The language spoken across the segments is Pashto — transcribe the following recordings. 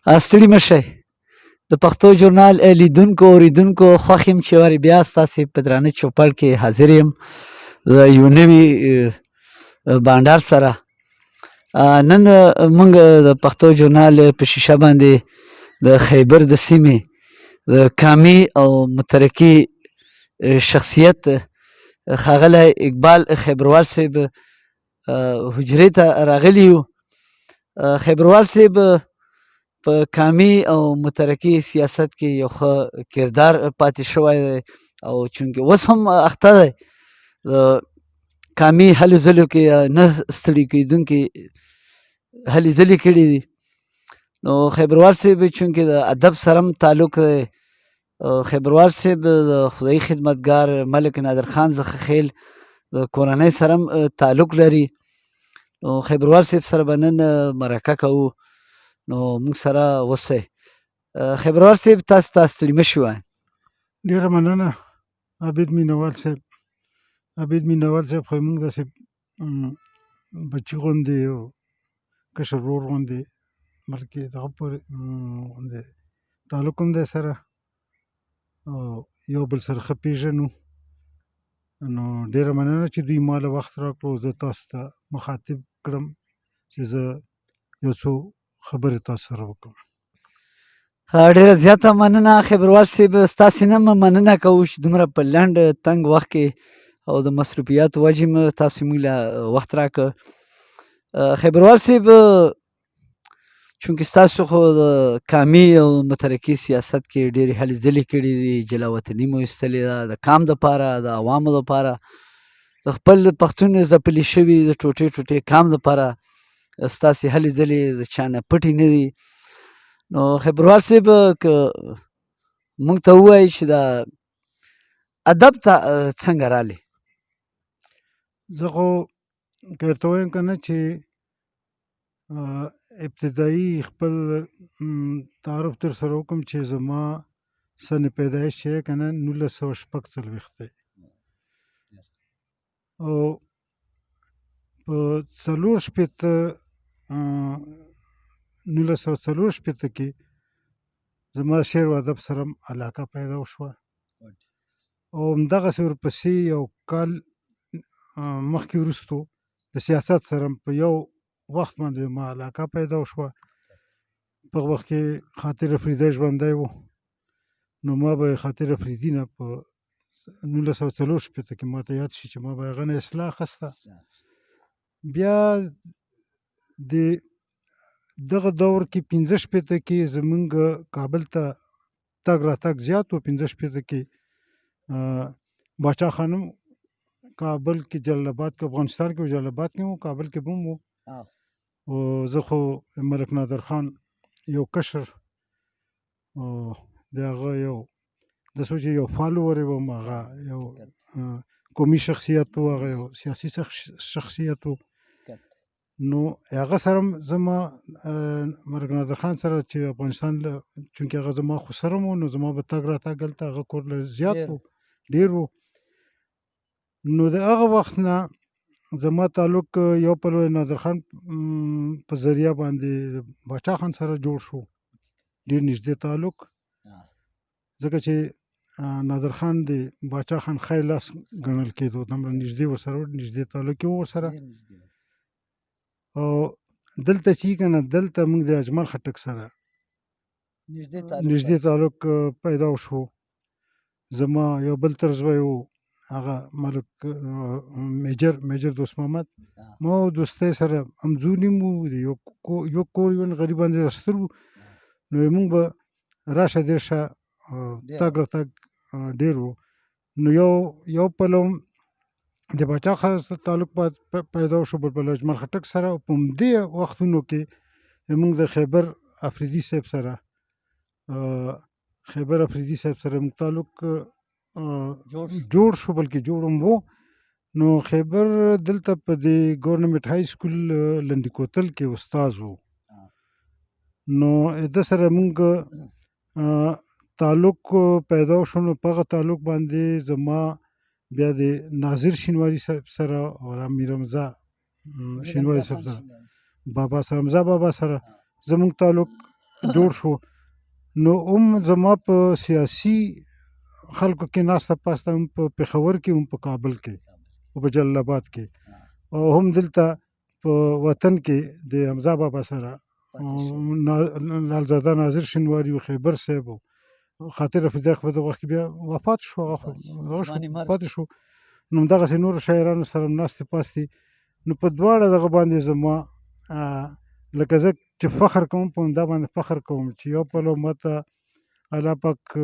ستړي مه شئ. د پښتو ژورنال لیدونکو اوریدونکو خوښ یم چې وارې بیا ستاسې په درانه چوپړ کې حاضر یم د یو نوي بانډار سره. نن موږ د پښتو ژورنال په شیشه باندې د خیبر د سیمې د کامي او مترقي شخصیت ښاغلی اقبال خیبروال صاحب حجرې ته راغلي یو. خیبروال صاحب په کامي او مترقي سیاست کې یو ښه کردار پاتې شوی دی او چونکې اوس هم اخته دی د کامي هلو ځلو کې نه ستړي کېدونکي هلې ځلې کړي دي. نو خیبروال صاحب چونکې د ادب سره هم تعلق دی. خیبروال صاحب د خدایي خدمتګار ملک نادر خان څخه خیل د کورنۍ سره هم تعلق لري. نو خیبروال صاحب سره به نن مرکه کوو. نو موږ سره اوسئ. خیبروال صاحب تاسو ته ستړي مه شئ وایم. ډېره مننه عابد مینوال صاحب. عابد مینوال صاحب خو موږ داسې بچي غوندې او کشر ورور غوندې بلکې دغه پورې غوندې تعلق هم دی سره او یو بل سره ښه پېژنو. نو ډېره مننه چې دوی ما له وخت راکړو زه تاسو ته مخاطب کړم چې زه یو څو خبرې تاسو سره وکړم. ډېره زیاته مننه خیبروال صاحب. ستاسې نه مننه کوو چې دومره په لنډ تنګ وخت کې او د مصروفیاتو وجې مو تاسو موږ له وخت راکړ. خیبروال صاحب چونکې ستاسو خو د کامي او مترقي سیاست کې ډېرې هلې ځلې کړي دي، جلا وطني مو ایستلې ده د کام دپاره د عوامو دپاره، د خپل پښتون ځپلي شوي د ټوټې ټوټې کام دپاره ستاسې هلې ځلې د چا نه پټې نه دي. نو خیبروال صاحب که موږ ته ووایي چې دا ادب ته څنګه رالی؟ زه خو که درته ووایم که نه چې ابتدایي خپل تعارف در سره وکړم چې زما سن پیدایش چې که نه 1946 دی او په 1944 کې زما شعر و ادب سره علاقه پیدا وشوه او همدغسې ورپسې یو کال مخکې وروستو د سیاست سره په یو وخت باندې ما علاقه پیدا وشوه. په هغه وخت کې خاطر افریدی ژوندی و، نو ما به خاطر افریدي نه په 1944 کې ما ته یاد شي چې ما به هغه نه اصلاح اخیسته. بیا د دغه دور کې 65 کې زمونږ کابل ته تګ راتګ زیات و. 65 کې باچا خانم کابل کې جلال آباد کې افغانستان کې جلال آباد کې و، کابل کې به هم و او زه خو ملک نادر خان یو کشر او د هغه یو د سوچ یو فالوور وم، هغه یو قومي شخصیت و، هغه یو سیاسي شخصیت و. نو هغه سره زما ملک نادر خان سره چې افغانستان چونکې هغه زما خو سره مو نو زما به تګ راتګ هلته هغه کور زیات و ډېر و. نو د هغه وخت نه زما تعلق یو پلو نادر خان په ذریعه باندې باچا خان سره جوړ شو، ډېر نږدې تعلق، ځکه چې نادر خان د باچا خان خی لاس ګڼل کېدو، دومره نږدې ورسره نږدې تعلق یې و ورسره. او دلته چې که نه دلته موږ د اجمل خټک سره نږدې تعلق پیدا شو. زما یو بل طرزوی و هغه ملک میجر دوست محمد، ما دوستۍ سره همزولي مو، یو کور یو غریبان د سترګو، نو موږ به راشه درشه تګ راتګ ډېر و. نو یو پلو د باچا خان سره تعلق پیدا شو، بل پلو اجمل خټک سره. په همدې وختونو کې موږ د خیبر افریدي صاحب سره موږ تعلق جوړ شو، بلکې جوړ هم و. نو خیبر دلته په د ګورنمنټ های سکول لنډي کوتل کې استاد و. نو د سره موږ تعلق پیدا شو. نو په هغه تعلق باندې زما بیا د ناظر شینواري صاحب سره او امیر حمزه شینواري صاحب سره، بابا سره حمزه بابا سره زموږ تعلق جوړ شو نو زما په سیاسي خلکو کې ناسته پاسته هم په پېښور کې هم په کابل کې او په جلال آباد کې او هم دلته په وطن کې د حمزه بابا سره لالزاده ناظر شینواري او خیبر صاحب خاطر رفیق په دغه وخت کې بیا وفات شو هغه پاتې شو نو همدغسې نورو شاعرانو سره هم ناستې پاستې نو په دواړه دغه باندې زما لکه زه چې فخر کوم په همدا باندې فخر کوم چې یو پلو ماته الله پاک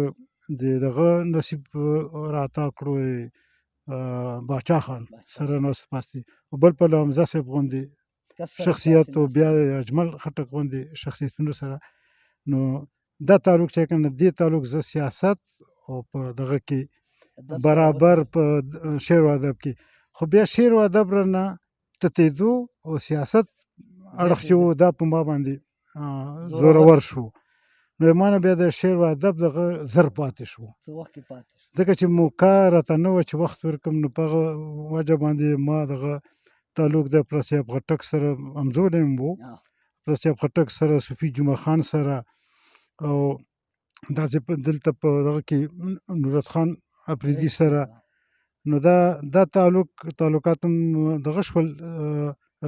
د دغه نصیب راعطا کړو باچا خان سره ناست پاستې او بل پلو حمزه صاحب غوندې شخصیت او بیا اجمل خټک غوندې شخصیتونو سره نو دا تعلق چې کنه دې تعلق زه سیاست او په دغه کې برابر په شعر و ادب کې خو بیا شعر و ادب رانه تتېدو او سیاست اړخ چې و دا په ما باندې زورور شو نو ما نه بیا د شعر و ادب دغه زر پاتې شو ځکه چې موقع راته نه وه چې وخت ورکړم نو په هغه وجه باندې ما دغه تعلق د پرسیاب خټک سره همزولی هم و پرسیاب خټک سره صوفي جمعه خان سره او داسې دلته په دغه کې نورت خان اپریدي سره نو دا تعلقات هم دغه شول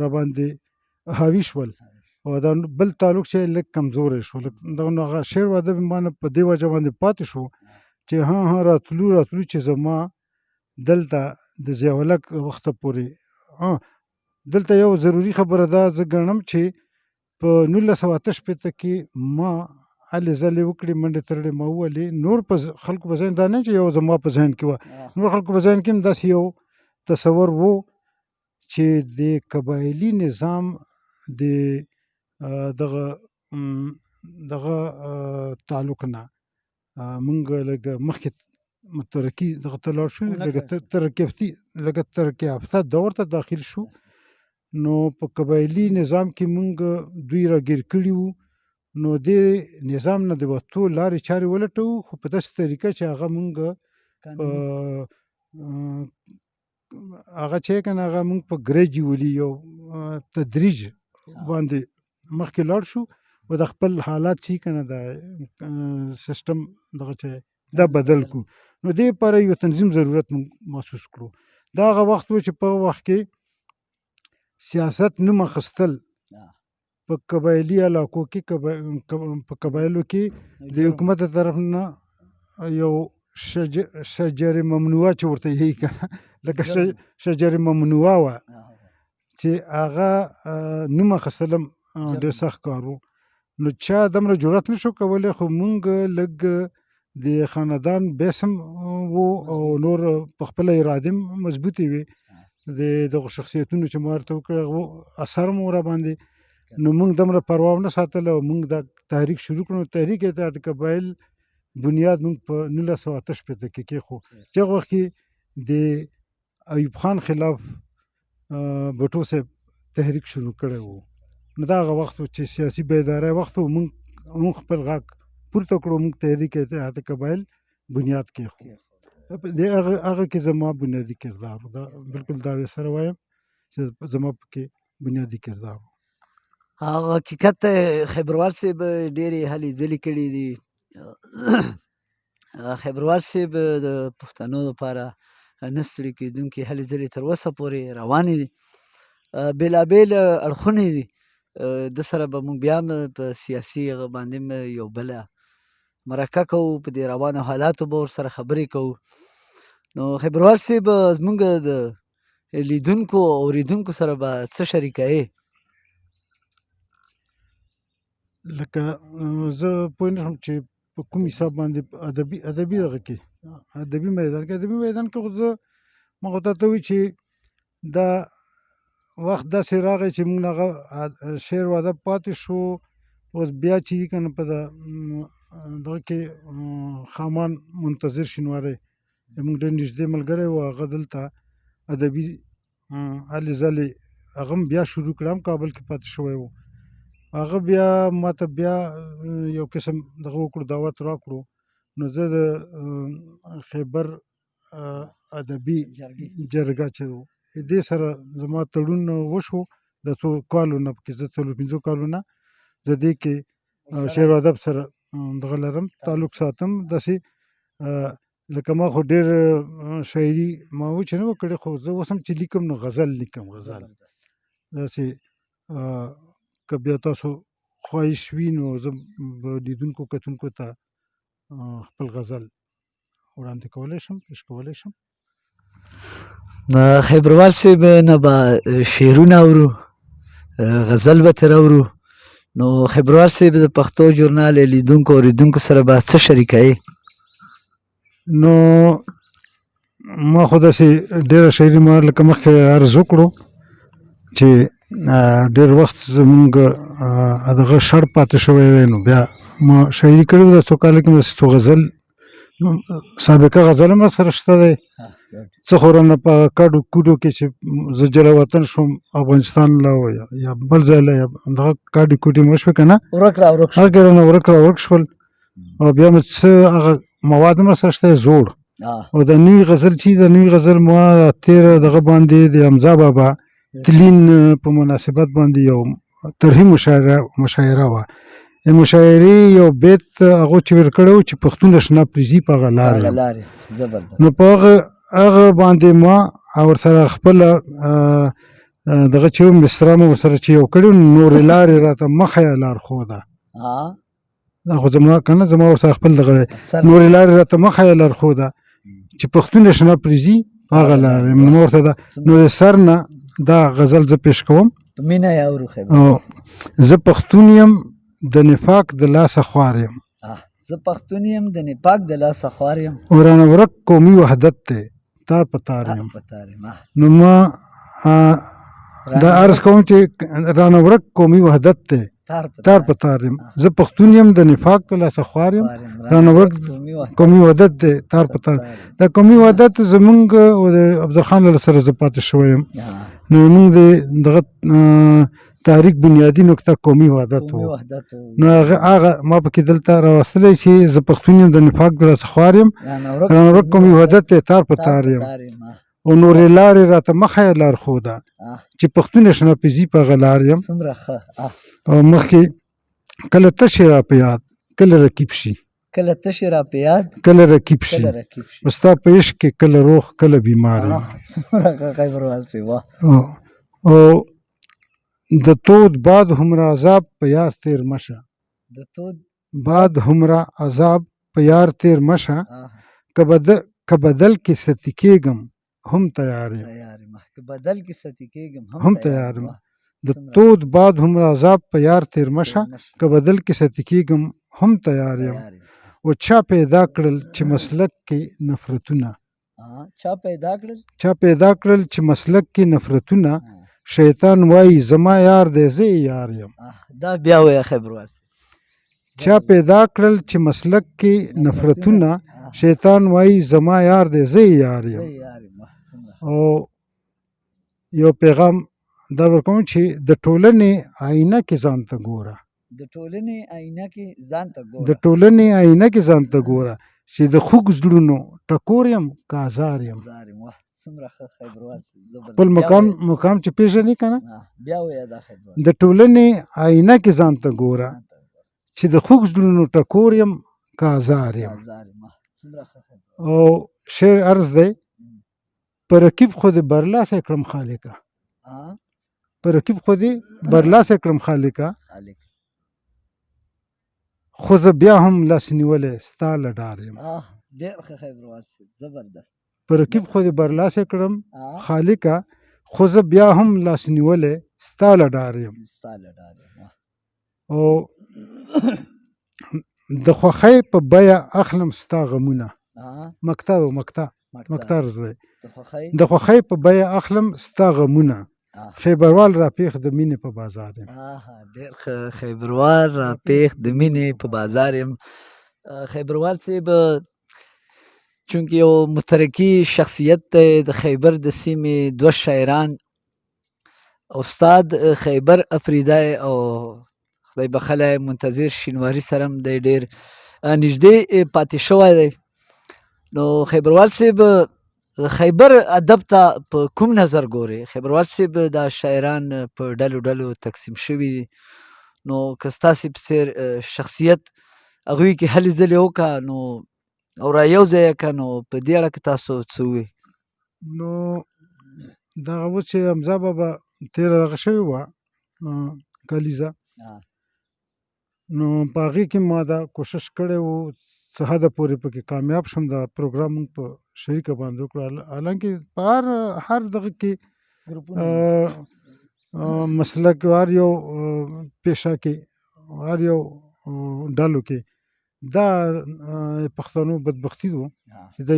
راباندې حاوي شول او دا بل تعلق چې لږ کمزوری شو دغه نو هغه شعر و ادب ما نه په دې وجه باندې پاتې شو چې راتلو چې زما دلته د ضیاءالحق وخته پورې دلته یو ضروري خبره ده زه ګڼم چې په 1988 کې ما هلې ځلې وکړې منډې ترړې ما ووهلې نور په خلکو په ذهن دا نه چې یو زما په ذهن کې وه نور خلکو په ذهن کې هم داسې یو تصور و چې د قبایلي نظام د دغه تعلق نه مونږ لږ مخکې ترقي دغه ته لاړ شو لږ ترقي یافته دور ته داخل شو نو په قبایلي نظام کې مونږ دوی راګیر کړي وو نو دې نظام نه د وتو لارې چارې ولټوو خو په داسې طریقه چې هغه مونږ هغه چې کنه هغه مونږ په ګریجولي یو تدریج باندې مخکې لاړ شو او د خپل حالات چې کنه د سیستم دغه چې دا بدل کو نو دې لپاره یو تنظیم ضرورت محسوس کړو دا هغه وخت و چې په وخت کې سیاست نوم اخیستل په قبایلي علاقو کې په قبایلو کې د حکومت طرف نه یو شجر ممنوعه چې ورته یې کنه لکه شجر ممنوعه وه چې هغه نوم اخیستل ډېر سخت کار و نو چا دومره جرأت نشو کولی خو مونږ لږ د خاندان بیسم و او نور په خپله اراده مضبوطې وې د دغو شخصیتونو چې ما ورته وکړه اثر مو راباندې نو مونږ دومره پروا نه ساتله او مونږ دا تحریک شروع کړو تحریک اتحاد قبایل بنیاد مونږ په 1988 کې کېښود چې هغه وخت کې د ایوب خان خلاف بټو صاحب تحریک شروع کړی و نو دا هغه وخت و چې سیاسي بیدارۍ وخت و مونږ خپل غږ پورته کړو مونږ تحریک اتحاد قبایل بنیاد کېښود د هغه کې زما بنیادي کردار دا بالکل دعوې سره وایم چې زما پکې بنیادي کردار و حقیقت خیبروال صاحب ډېرې هلې ځلې کړي دي خیبروال صاحب د پښتنو لپاره نه ستړي کېدونکې هلې ځلې تر اوسه پورې روانې دي بېلابېل اړخونه دي د سره به مونږ بیا په سیاسي هغه باندې یو بله مرکه کوو په دې روانو حالاتو به ورسره خبرې کوو نو خیبروال صاحب زمونږ د لیدونکو او اورېدونکو سره به څه شریکوې لکه زه پوه نه شم چې په کوم حساب باندې ادبي دغه کې ادبي میدان کې خو زه ما خو تا ته وایي چې دا وخت داسې راغی چې موږ هغه شعر و ادب پاتې شو اوس بیا چې که نه په دغه کې خامان منتظر شینواری زموږ ډېر نږدې ملګری و هغه دلته ادبي هلې ځلې هغه هم بیا شروع کړه هم کابل کې پاتې شوی و هغه بیا ماته بیا یو قسم دغه وکړو دعوت راکړو نو زه د خیبر ادبي جرګه چې دې سره زما تړون وشو د څو کالو نه پکې زه 4-5 کالو نه زه دې کې شعر او ادب سره دغه لرم تعلق ساتم داسې لکه ما خو ډېر شاعري ما و چې نه وه کړې خو زه اوس هم چې لیکم نو غزل لیکم غزل داسې که بیا تاسو خواهش وي نو زه به لیدونکو کتونکو ته خپل غزل وړاندې کولی شم پیش کولی شم خیبروال صاحب نه به شعرونه اورو غزل به ترې اورو نو خیبروال صاحب د پښتو ژورنال لیدونکو اورېدونکو سره به څه شریکوي نو ما خو داسې ډېره شاعري ما لکه مخکې عرض وکړو چې ډېر وخت زمونږ دغه شړ پاتې شوی دی نو بیا ما شاعري کړې وه د څو کاله کې داسې څو غزل سابقه غزل هم راسره شته دی څه خو رانه په کډو کوډو کې چې زه جلا وطن شوم افغانستان له یا بل ځای له دغه کاډې کوډې مړه شوې که نه هغه کې رانه ورک را ورک شول او بیا مې څه هغه مواد هم راسره شته زوړ او د نوي غزل چې د نوي غزل ما تېره دغه باندې د حمزه بابا تلین په مناسبت باندې یو ترهی مشاعره وه د مشاعرې یو بیت هغو چې ور کړی و چې پښتون شنه پریزي په هغه لارې نو په هغه باندې ما ورسره خپله دغه چې مصره مې ورسره چې یو کړي نورې لارې راته مخه یې لارښوده دا خو زما که نه زما ورسره خپل دغه نورې لارې راته مخه یې لارښوده چې پښتون شنه پریزي په هغه لارې ما ورته نو د سر نه دا غزل زه پیش کوم زه پښتون یم د نفاق د لاسه خوار یم زه پښتون یم د نفاق د لاسه خوار یم ورانه ورک قومي وحدت دی تار په تار یم نو ما دا عرض کوم چې رانه ورک قومي وحدت دی تار په تار یم زه پښتون یم د نفاق د لاسه خوار یم رانه ورک قومي وحدت دی تار په تار دا قومي وحدت زمونږ د افضل خان سره زه پاتې شوی یم نو موږ د دغه تحریک بنیادي نقطه قومي وحدت و نو هغه ما پکې دلته راوستلی چې زه پښتون یم د نفاق د لاسه خوار یم رانه ورک قومي وحدت دی تار په تار یم او نورې لارې راته مخه یې لارښوده چې پښتون شنه پریزي په هغه لار یم او مخکې کله تشې را په یاد کله رقیب شي کله تشې را په یاد کله رقیب شي ستا په عشق کې کله روغ کله بیمار یم او د تود باد همرا عذاب په یار تیر مشه د تود باد همرا عذاب په یار تیر مشه که بدل کې ستی کېږم هم تیار یم هم تیار یم د تود باد همرا عذاب په یار تیر مشه که بدل کې ستی کېږم هم تیار یم او چا پیدا کړل چې مسلک کې نفرتونه چا پیدا کړل چې مسلک کې نفرتونه شیطان وایي زما یار دی زه یار یم دا بیا وایه خیبروال چا پیدا کړل چې مسلک کې نفرتونه شیطان وایي زما یار دی زه یار یم او یو پیغام دا ورکوم چې د ټولنې آینه کې ځان ته ګوره د ټولنې آینه کې ځان ته ګوره د ټولنې آینه کې ځان ته ګوره چې د خوږ زړونو ټکور یم که ازار یم خپل مقام چې پیژنې که نه د ټولنې آینه کې ځان ته ګوره چې د خوږ زړونو ټکور یم که ازار یم او شعر عرض دی په رقیب خو دې برلاسه کړم خالقه په رقیب خو دې برلاسه کړم خالقه خو زه بیا هم لاس نیولی ستا له ډار یم په رقیب خو دې برلاسه کړم خالقه خو زه بیا هم لاس نیولی ستا له ډار یم او د خوښۍ په بیه اخلم ستا غمونه مقطع عرض دی د خوښۍ په بیه اخلم ستا غمونه خیبروال را پیښ د مینې په بازار یم ډېر ښه خیبروال را پیښ د مینې په بازار یم خیبروال صاحب چونکې یو مترقي شخصیت دی د خیبر د سیمې دوه شاعران استاد خیبر افریدی او خدای بخلی منتظر شینواري سره هم دی ډېر نږدې پاتې شوی دی نو خیبروال صاحب خیبر ادب ته په کوم نظر ګوري خیبروال صاحب دا شاعران په ډلو ډلو تقسیم شوي دي نو که ستاسې په څېر شخصیت هغوی کې هلې ځلې وکړه نو او را یو ځای یې کړه نو په دې اړه که تاسو څه ووایئ. نو دغه اوس چې حمزه بابا تېره دغه شوې وه کلیزه، نو په هغې کې ما دا کوشش کړی و څه حده پورې پکې کامیاب شم. دا پروګرام موږ په شریکه باندې وکړو. حالانکې په هر دغه کې مسلک هر یو پیشه کې هر یو ډلو کې دا پښتنو بدبختي ده چې د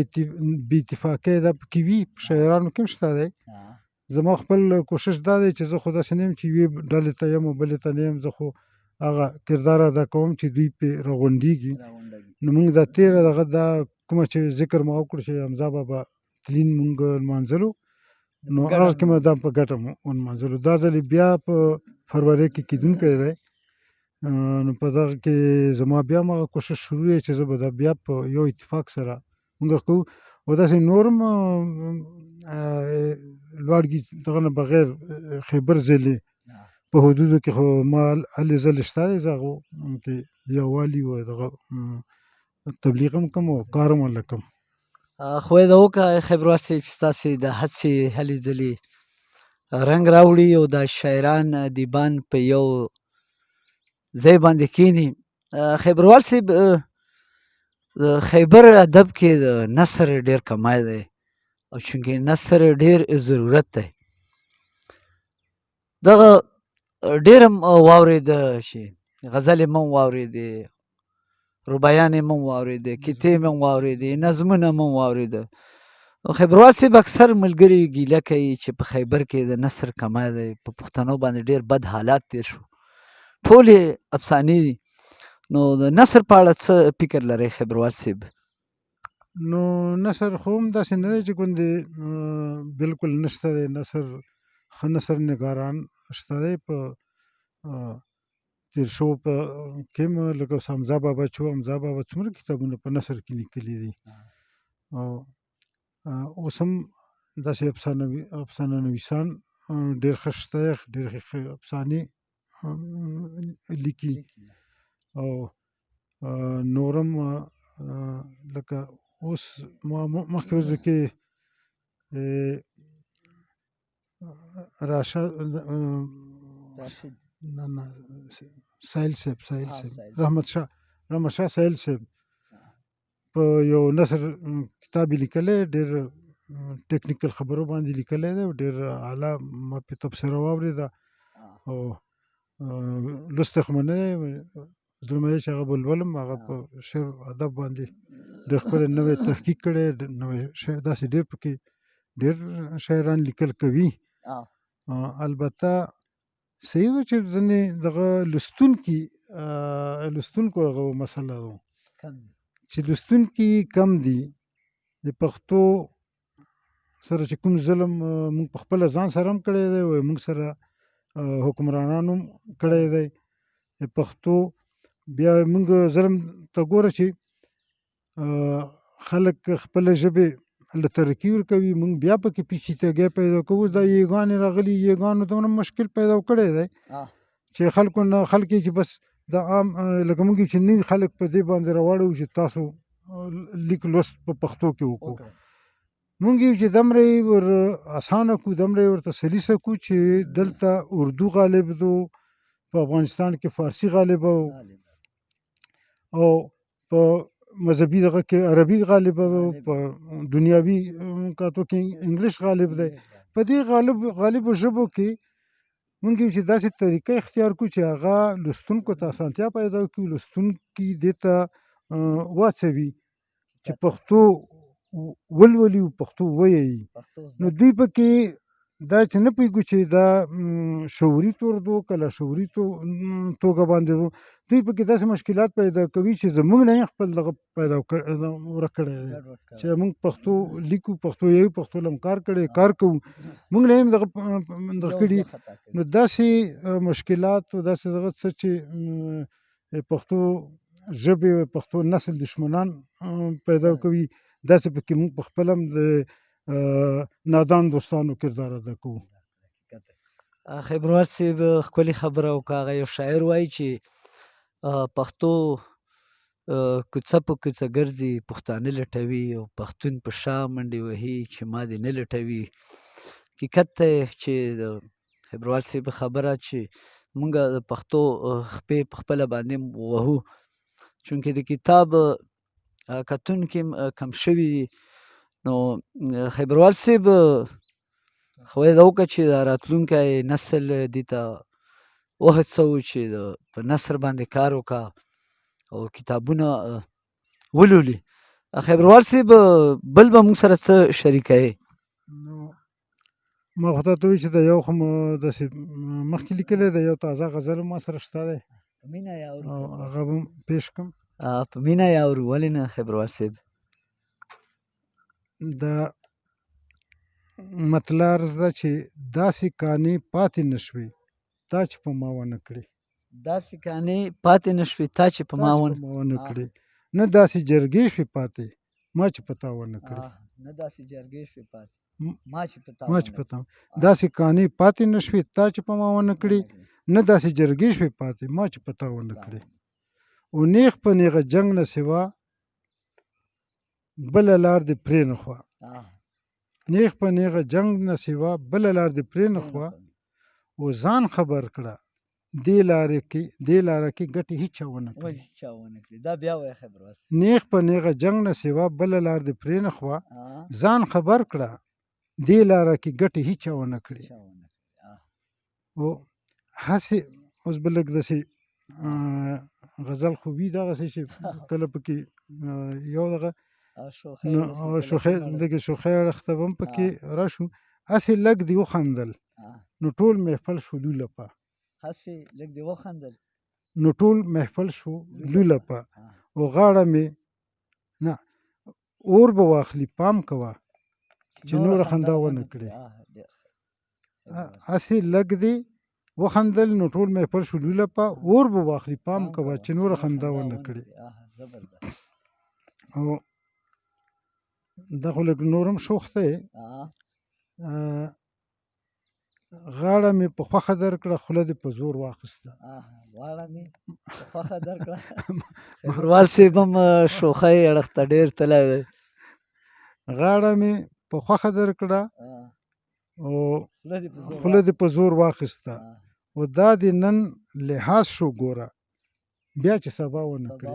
بې اتفاقۍ دا پکې وي، په شاعرانو کې هم شته دی. زما خپل کوشش دا دی چې زه خو داسې نه یم چې یوې ډلې ته یم او بلې ته نه یم، زه خو هغه کردار ادا کوم چې دوی پې راغونډېږي. نو موږ دا تېره دغه دا کومه چې ذکر ما وکړو چې حمزه بابا تلین موږ لمانځلو، نو هغه کې مو دا په ګټه مو ونمانځلو. دا ځل یې بیا په فروری کې کېدونکی دی. نو په دغه کې زما بیا هماغه کوشش شروع دی چې زه به دا بیا په یو اتفاق سره موږ کوو او داسې نور هم لوړ دغه نه بغیر خیبر ضلع په حدودو کې خو ما هلې ځلې شته دی، زه هغو کې یووالي و دغه تبلیغ هم کوم او کار هم هلته کوم. خو یې ده وکړه خیبروال صاحب ستاسې د هڅې هلې ځلې رنګ راوړي او دا شاعران ادیبان په یو ځای باندې کښېني. خیبروال صاحب د خیبر ادب کې د نثر ډېر کمی دی او چونکې نثر ډېر ضرورت دی. دغه ډېر هم واورېده چې غزلې مو واورېدې، رباعیانې مو واورېدې، کیتې مو واورېدې، نظمونه مو واورېده. خیبروال صاحب اکثر ملګري ګیله کوي چې په خیبر کې د نثر کمی دی، په پښتنو باندې ډېر بد حالات تېر شو، ټولې افسانې دي. نو د نثر په اړه څه فکر لرئ خیبروال صاحب؟ نو نثر خو هم داسې نه دی چې ګوندې بلکل نشته دی. نثر ښه نثر نګاران شته دی په تېر شوو په کې هم لکه اوس حمزه بابا چې و، حمزه بابا څومره کتابونه په نثر کې لیکلي دي او اوس هم داسې افسانه نویسان ډېر ښه شته دی، ډېر ښې افسانې لیکي او نور هم لکه اوس ما مخکې ورځو کې راشد نه سایل صاحب رحمت شاه سایل صاحب په یو نثر کتاب یې لیکلی، ډېر ټیکنیکل خبرو باندې لیکلی دی او ډېر اعلی. ما پرې تبصره واورېده او لوستی خو مې نه دی، زړه مې دی چې هغه به ولولم. هغه په شعر ادب باندې ډېر ښکلی نوی تحقیق کړی، نوی داسې ډېر پکې ډېر شاعران لیکل کوي. البته صحیح ده چې ځینې دغه لوستونکو هغه مسله ده چې لوستونکي کم دي. د پښتو سره چې کوم ظلم موږ په خپله ځان سره هم کړی دی او موږ سره حکمرانانو هم کړی دی. د پښتو بیا موږ ظلم ته ګوره چې خلک خپله ژبې له ترقي ورکوي، موږ بیا پکې پیچیتګۍ پیدا کوو. دا یېګانې راغلي، یېګانو دومره مشکل پیدا کړی دی چې خلک یې چې بس د عام لکه موږ چې نوي خلک په دې باندې راواړوو چې تاسو لیک لوست په پښتو کې وکړو. موږ یو چې دومره یې ور اسانه کړو، دومره یې ورته سلیسه کړو چې دلته اردو غالب ده، په افغانستان کې فارسي غالبه او په مذهبي دغه کې عربي غالبه ده، په دنیاوي کاتو کې انګلیش غالب دی. په دې غالبو ژبو کې موږ یو چې داسې طریقه اختیار کړو چې هغه لوستونکو ته اسانتیا پیدا کړي، لوستونکي دې ته واڅوي چې پښتو ولولي او پښتو ووایي. نو دوی پکې دا چې نه پوهېږو چې دا شعوري طور ده که لاشعوري توګه باندې ده، دوی پکې داسې مشکلات پیدا کوي چې زموږ نه یې خپل دغه پیدا ورک کړی دی چې موږ پښتو لیکو، پښتو وایو، پښتو له هم کار کوو، موږ نه یې دغه کړي. نو داسې مشکلات او داسې دغه څه چې پښتو ژبې پښتو نسل دشمنان پیدا کوي، داسې پکې موږ په خپله هم د نادان دوستانو کردار ادا کوو. خیبروال صاحب ښکلې خبره وکړه. هغه یو شاعر وایي چې پښتو کوڅه په کوڅه ګرځي پښتانه لټوي او پښتون په شا منډې وهي چې ما دې نه لټوي. حقیقت دی چې د خیبروال صاحب خبره چې مونږ د پښتو خپې په خپله باندې وهو، چونکې د کتاب کتونکي کم شوي دي. نو خیبروال صاحب خو یې دا وکړه چې د راتلونکی نسل دې ته وهڅوو چې په نثر باندې کار وکړه او کتابونه ولولي. خیبروال صاحب بل به موږ سره څه شریکوي؟ نو ما خو ته وایي چې د یو خو داسې مخکې لیکلی د یو تازه غزل ما سره شته دی په مینه یې اورو. او هغه به پیش کړم. په مینه یې اورو. ولې نه خیبروال صاحب؟ د مطلع عرض ده چې داسې کانې پاتې نه شوې تا چې په ما ونه کړې. داسې کانې پاتې نه شوې تا چې په ما ونه کړې، نه داسې جرګې شوې پاتې ما چې په تا ونه کړې. نه داسې جرګې شوې پاتې ما چې په تا داسې کانې پاتې نه شوې تا چې په ما ونه کړې، نه داسې جرګې شوې پاتې ما چې په تا ونه کړې. او نیغ په نیغه جنګ نه سوا بله لار دې پرې نه خوا. نیغ په نیغه جنګ نه سوا بله لار دې پرې نه خوا. او ځان خبر کړه دې لاره کې ګټې هیچا ونه کړې. دا بیا وایه خیبروال صاحب. نیغ په نیغه جنګ نه سوا بله لار دې پرې نه خوا. ځان خبر کړه دې لاره کې ګټې هیچا ونه کړې. او هسې اوس به لږ داسې غزل خو وي دغسې چې کله پکې یو دغه شوخۍ اړخ ته به هم پکې راشو. هسې لږ دې وخندل نو ټول محفل شو لولپه. هسې لږ دې وخندل نو ټول محفل شو لولپه. او غاړه مې نه اور به واخلي پام کوه چې نوره خندا ونه کړې. هسې لږ دې وخندل نو ټول محفل شو لولپه. اور به واخلي پام کوه چې نوره خندا ونه کړې. او دا خو لږ نورم شوخ دی. غاړه مې په خوښه درکړه خوله دې په زور واخیسته. غاړه مې په خوښه درکړه. خیبروال صاحب هم شوخۍ اړخ ته ډېر تللی دی. غاړه مې په خوښه درکړه او خوله دې په زور واخیسته. او دا دې نن لحاظ شو ګوره بیا چې سبا ونه کړې.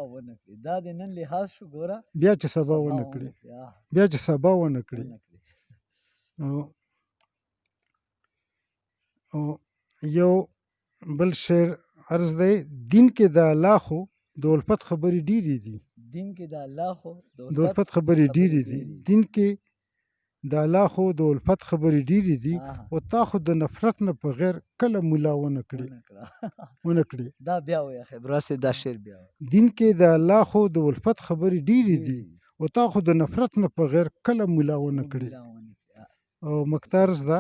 دا دې نن لحاظ شو ګوره بیا چې سبا ونه کړې. بیا چې سبا ونه کړې. او یو بل شعر عرض دی. دین کې د الله خو د الفت خبرې ډېرې دي. دین کې د الله خو د الفت خبرې ډېرې دي. دین کې د الله خو د الفت خبرې ډېرې دي. او تا خو د نفرت نه په غیر کله مولا ونه کړې. دا بیا وایه خیبروال صاحب دا شعر بیا وایه. دین کې د الله خو د الفت خبرې ډېرې دي. او تا خو د نفرت نه په غیر کله مولا ونه کړې. او مکترز ده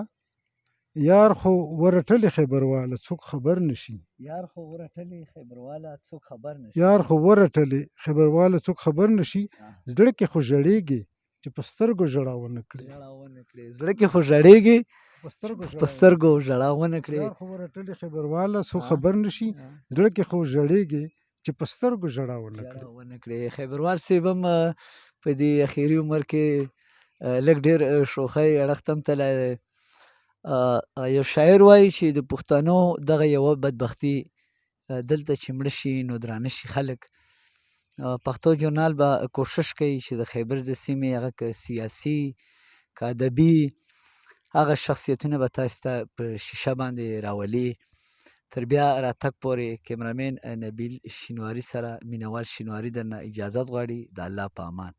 یار خو ورټلې خیبرواله څوک خبر نشي. یار خو ورټلې خیبرواله څوک خبر نشي. یار خو ورټلې خیبرواله څوک خبر نشي. زړه کې خو ژړېږي چې په سترګو ژړا ونه کړې. زړه کې خو ژړېږي په سترګو ژړا ونه کړې. یار خو ورټلې خیبرواله څوک خبر نشي. زړه کې خو ژړېږي چې په سترګو ژړا ونه کړې. خیبروال صاحب هم په دې اخري عمر کې لږ ډېر شوخۍ اړخ ته هم تللی دی. یو شاعر وایي چې د پښتنو دغه یوه بدبختي دلته چې مړه شي نو درانه شي خلک. پښتو ژورنال به کوشش کوي چې د خیبر د سیمې هغه که سیاسي که ادبي هغه شخصیتونه به تاسو ته په شیشه باندې راولي. تر بیا راتګ پورې کیمرامین نبیل شینواري سره مینوال شینواري درنه اجازت غواړي. د الله په امان.